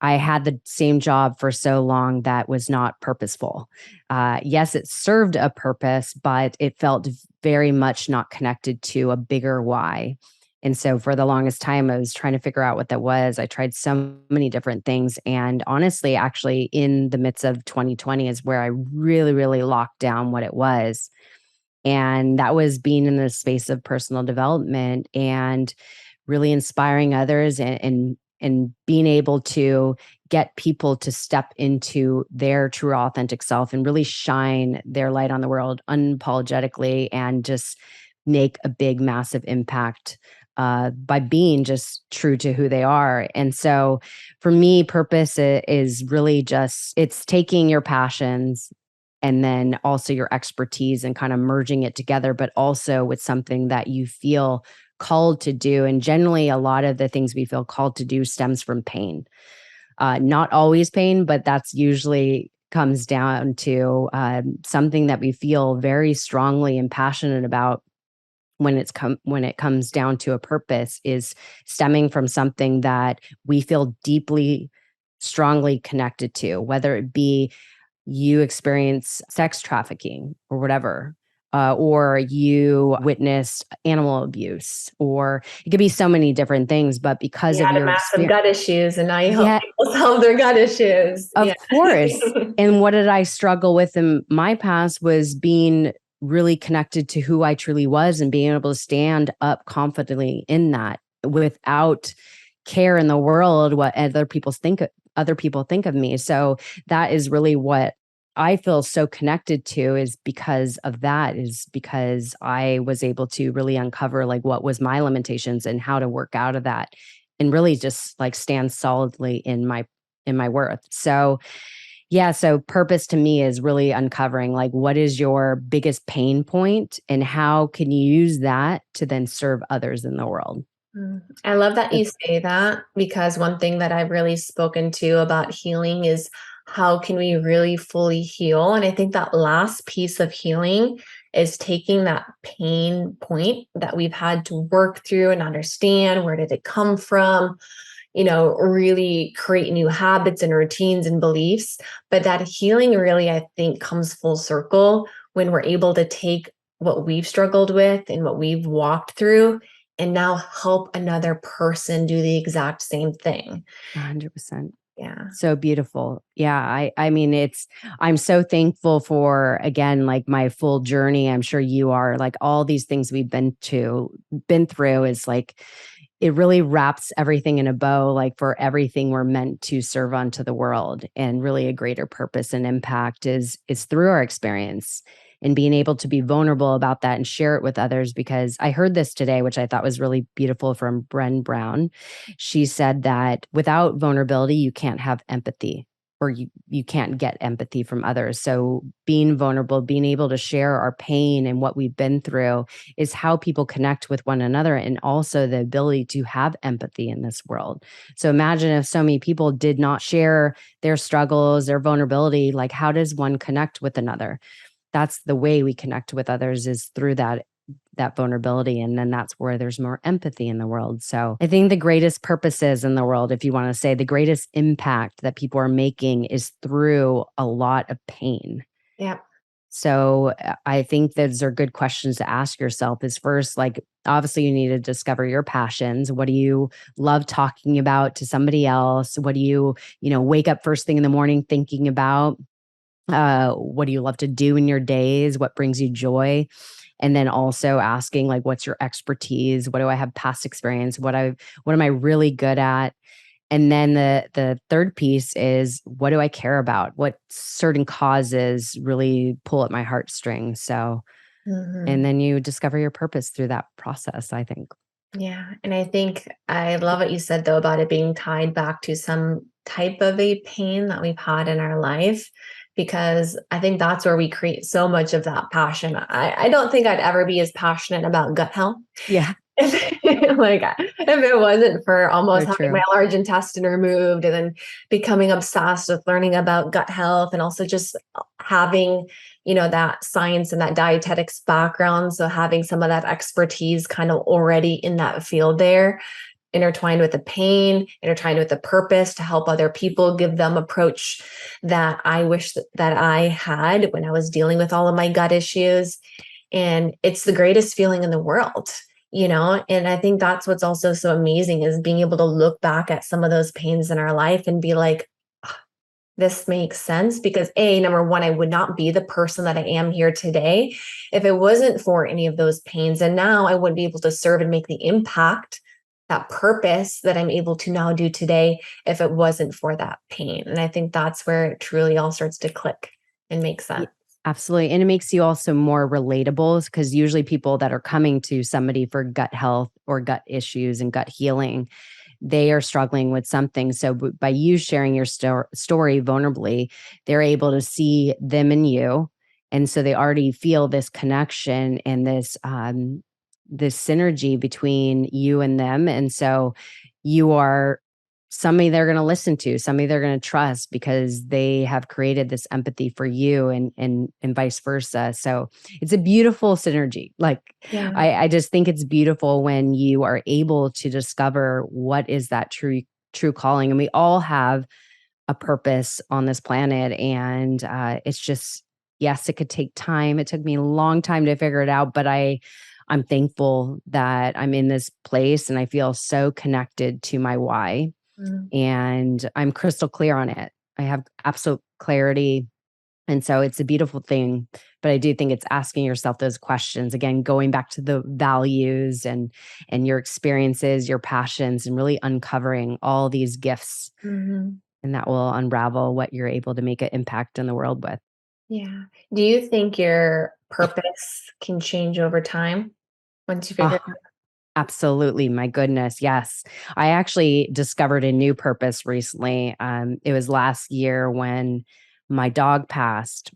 I had the same job for so long that was not purposeful. Yes, it served a purpose, but it felt very much not connected to a bigger why. And so for the longest time, I was trying to figure out what that was. I tried so many different things. And honestly, actually, in the midst of 2020 is where I really, really locked down what it was. And that was being in the space of personal development and really inspiring others and being able to get people to step into their true authentic self and really shine their light on the world unapologetically and just make a big, massive impact by being just true to who they are. And so for me, purpose is really it's taking your passions and then also your expertise and kind of merging it together, but also with something that you feel called to do. And generally, a lot of the things we feel called to do stems from pain. Not always pain, but that's usually comes down to something that we feel very strongly and passionate about. When it comes down to a purpose is stemming from something that we feel deeply, strongly connected to, whether it be you experience sex trafficking or whatever, or you witnessed animal abuse, or it could be so many different things, but because of your massive gut issues, and now you help people solve their gut issues. Of course. And what did I struggle with in my past was being really connected to who I truly was and being able to stand up confidently in that without care in the world what other people think of me. So that is really what I feel so connected to, is because of that, is because I was able to really uncover like what was my limitations and how to work out of that and really just like stand solidly in my worth. So yeah. So purpose to me is really uncovering like what is your biggest pain point and how can you use that to then serve others in the world. I love that you say that, because one thing that I've really spoken to about healing is how can we really fully heal? And I think that last piece of healing is taking that pain point that we've had to work through and understand, where did it come from, really create new habits and routines and beliefs. But that healing really, I think, comes full circle when we're able to take what we've struggled with and what we've walked through and now help another person do the exact same thing. 100%. Yeah. So beautiful. Yeah. I mean, I'm so thankful for, again, like my full journey. I'm sure you are, like all these things we've been through is like, it really wraps everything in a bow, like for everything we're meant to serve unto the world. And really a greater purpose and impact is through our experience and being able to be vulnerable about that and share it with others. Because I heard this today, which I thought was really beautiful, from Brené Brown. She said that without vulnerability, you can't have empathy, or you can't get empathy from others. So being vulnerable, being able to share our pain and what we've been through is how people connect with one another, and also the ability to have empathy in this world. So imagine if so many people did not share their struggles, their vulnerability, like how does one connect with another? That's the way we connect with others, is through that vulnerability. And then that's where there's more empathy in the world. So I think the greatest purposes in the world, if you want to say the greatest impact that people are making, is through a lot of pain. Yeah. So I think those are good questions to ask yourself. Is first, like, obviously you need to discover your passions. What do you love talking about to somebody else? What do you wake up first thing in the morning thinking about? What do you love to do in your days? What brings you joy? And then also asking, like, what's your expertise? What do I have past experience? What am I really good at? And then the third piece is, what do I care about? What certain causes really pull at my heartstrings? So, and then you discover your purpose through that process, I think. Yeah. And I think I love what you said, though, about it being tied back to some type of a pain that we've had in our life, because I think that's where we create so much of that passion. I don't think I'd ever be as passionate about gut health. Yeah. Like, if it wasn't for almost So having true. my large intestine removed and then becoming obsessed with learning about gut health, and also just having, that science and that dietetics background. So having some of that expertise kind of already in that field there, intertwined with the pain, intertwined with the purpose to help other people, give them approach that I wish that I had when I was dealing with all of my gut issues. And it's the greatest feeling in the world. And I think that's what's also so amazing, is being able to look back at some of those pains in our life and be like, this makes sense, because number one, I would not be the person that I am here today if it wasn't for any of those pains. And now I wouldn't be able to serve and make the impact, that purpose that I'm able to now do today, if it wasn't for that pain. And I think that's where it truly all starts to click and make sense. Absolutely. And it makes you also more relatable, because usually people that are coming to somebody for gut health or gut issues and gut healing, they are struggling with something. So by you sharing your story vulnerably, they're able to see them in you. And so they already feel this connection and this synergy between you and them. And so you are somebody they're going to listen to, somebody they're going to trust, because they have created this empathy for you, and vice versa. So it's a beautiful synergy. Like, Yeah. I just think it's beautiful when you are able to discover what is that true calling. And we all have a purpose on this planet. And it's just, yes, it could take time. It took me a long time to figure it out, but I'm thankful that I'm in this place, and I feel so connected to my why. And I'm crystal clear on it. I have absolute clarity. And so it's a beautiful thing. But I do think it's asking yourself those questions, again, going back to the values and your experiences, your passions, and really uncovering all these gifts. And that will unravel what you're able to make an impact in the world with. Yeah. Do you think your purpose can change over time once you figure it out? Absolutely. My goodness. Yes. I actually discovered a new purpose recently. It was last year when my dog passed.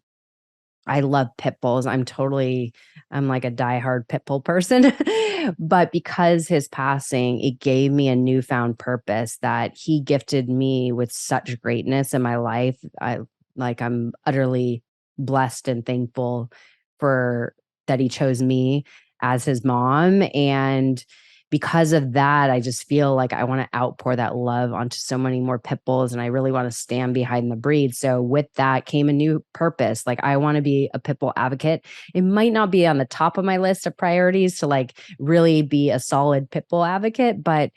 I love pit bulls. I'm like a diehard pit bull person. But because his passing, it gave me a newfound purpose that he gifted me with such greatness in my life. I'm utterly blessed and thankful for that he chose me as his mom. And because of that, I just feel like I want to outpour that love onto so many more pit bulls, and I really want to stand behind the breed. So with that came a new purpose. Like, I want to be a pit bull advocate. It might not be on the top of my list of priorities to like really be a solid pit bull advocate, but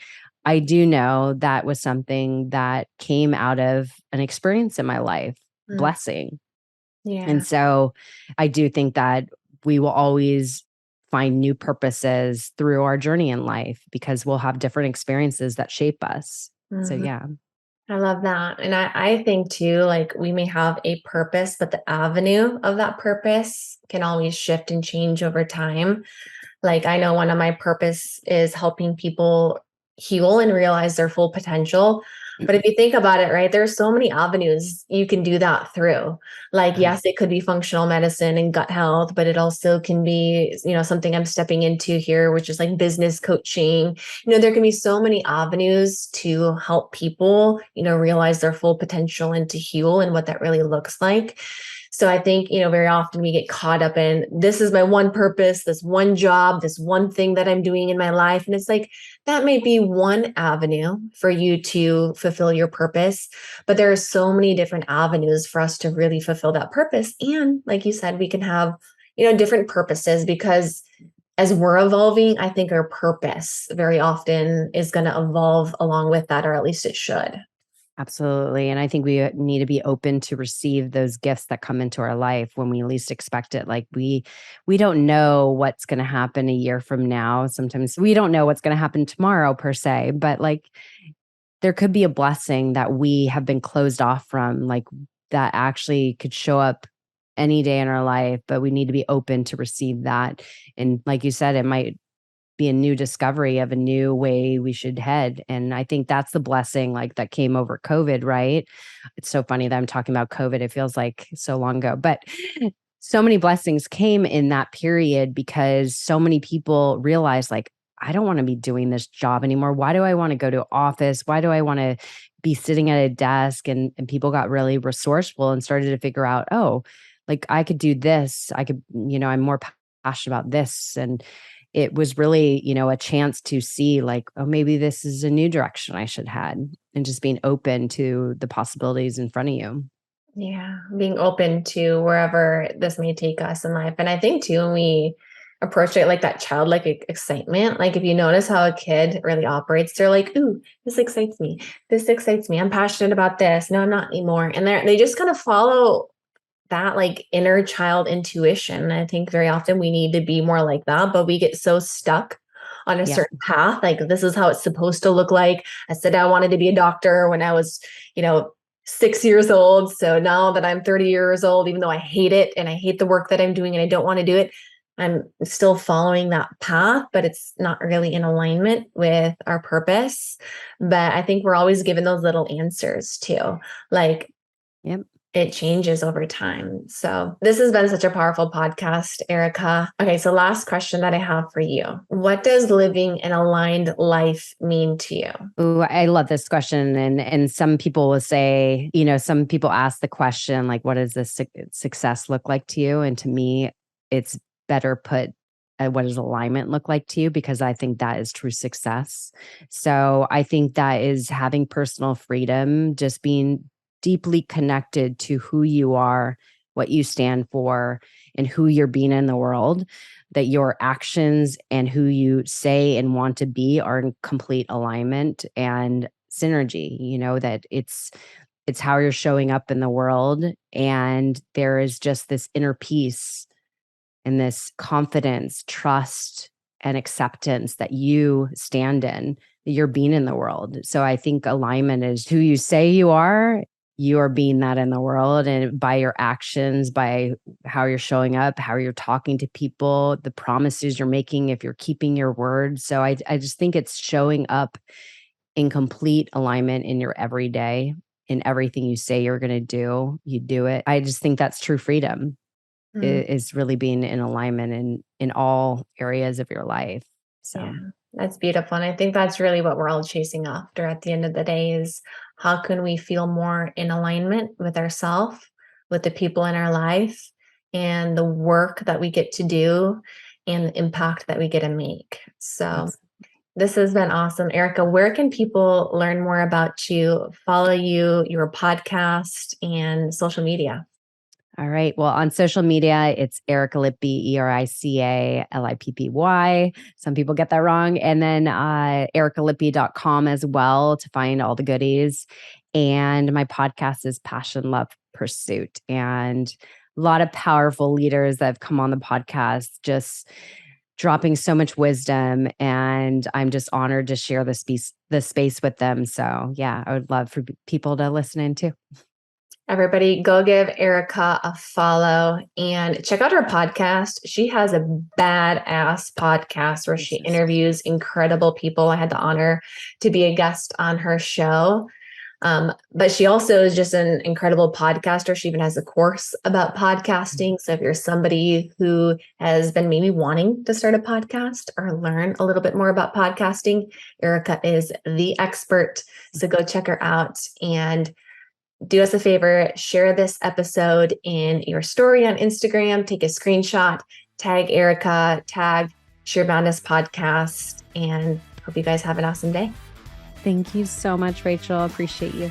I do know that was something that came out of an experience in my life, blessing. Yeah. And so I do think that we will always find new purposes through our journey in life because we'll have different experiences that shape us. So yeah. I love that. And I think too, like we may have a purpose, but the avenue of that purpose can always shift and change over time. Like I know one of my purpose is helping people heal and realize their full potential. But if you think about it, right, there's so many avenues you can do that through. Like, yes, it could be functional medicine and gut health, but it also can be, something I'm stepping into here, which is like business coaching. There can be so many avenues to help people, realize their full potential and to heal and what that really looks like. So I think, very often we get caught up in this is my one purpose, this one job, this one thing that I'm doing in my life. And it's like, that may be one avenue for you to fulfill your purpose, but there are so many different avenues for us to really fulfill that purpose. And like you said, we can have, different purposes because as we're evolving, I think our purpose very often is going to evolve along with that, or at least it should. Absolutely. And I think we need to be open to receive those gifts that come into our life when we least expect it. Like we don't know what's going to happen a year from now. Sometimes we don't know what's going to happen tomorrow per se, but like there could be a blessing that we have been closed off from, like that actually could show up any day in our life, but we need to be open to receive that. And like you said, it might be a new discovery of a new way we should head. And I think that's the blessing like that came over COVID, right? It's so funny that I'm talking about COVID. It feels like so long ago, but so many blessings came in that period because so many people realized like, I don't want to be doing this job anymore. Why do I want to go to office? Why do I want to be sitting at a desk? And people got really resourceful and started to figure out, oh, like I could do this. I could, I'm more passionate about this. And it was really, a chance to see like, oh, maybe this is a new direction I should head, and just being open to the possibilities in front of you. Yeah. Being open to wherever this may take us in life. And I think too, when we approach it like that childlike excitement, like if you notice how a kid really operates, they're like, ooh, this excites me. This excites me. I'm passionate about this. No, I'm not anymore. And they just kind of follow that like inner child intuition. I think very often we need to be more like that, but we get so stuck on a certain path. Like this is how it's supposed to look like. I said I wanted to be a doctor when I was, 6 years old. So now that I'm 30 years old, even though I hate it and I hate the work that I'm doing and I don't want to do it, I'm still following that path, but it's not really in alignment with our purpose. But I think we're always given those little answers too. Like, it changes over time. So this has been such a powerful podcast, Erica. Okay, so last question that I have for you. What does living an aligned life mean to you? Ooh, I love this question. And some people will say, some people ask the question, like, what does this success look like to you? And to me, it's better put, what does alignment look like to you? Because I think that is true success. So I think that is having personal freedom, just being deeply connected to who you are, what you stand for, and who you're being in the world, that your actions and who you say and want to be are in complete alignment and synergy, that it's how you're showing up in the world. And there is just this inner peace and this confidence, trust, and acceptance that you stand in, that you're being in the world. So I think alignment is who you say you are being that in the world, and by your actions, by how you're showing up, how you're talking to people, the promises you're making, if you're keeping your word. So I just think it's showing up in complete alignment in your everyday, in everything you say you're going to do, you do it. I just think that's true freedom. Is really being in alignment in all areas of your life. So yeah, that's beautiful. And I think that's really what we're all chasing after at the end of the day is how can we feel more in alignment with ourselves, with the people in our life, and the work that we get to do and the impact that we get to make. So this has been awesome. Erica, where can people learn more about you, follow you, your podcast, and social media? All right. Well, on social media, it's Erica Lippy, ERICALIPPY. Some people get that wrong. And then ericalippy.com as well to find all the goodies. And my podcast is Passion, Love, Pursuit. And a lot of powerful leaders that have come on the podcast, just dropping so much wisdom. And I'm just honored to share the space with them. So yeah, I would love for people to listen in too. Everybody, go give Erica a follow and check out her podcast. She has a badass podcast where she interviews incredible people. I had the honor to be a guest on her show. But she also is just an incredible podcaster. She even has a course about podcasting. So if you're somebody who has been maybe wanting to start a podcast or learn a little bit more about podcasting, Erica is the expert. So go check her out and do us a favor, share this episode in your story on Instagram, take a screenshot, tag Erica, tag Scheer Madness Podcast, and hope you guys have an awesome day. Thank you so much, Rachel. Appreciate you.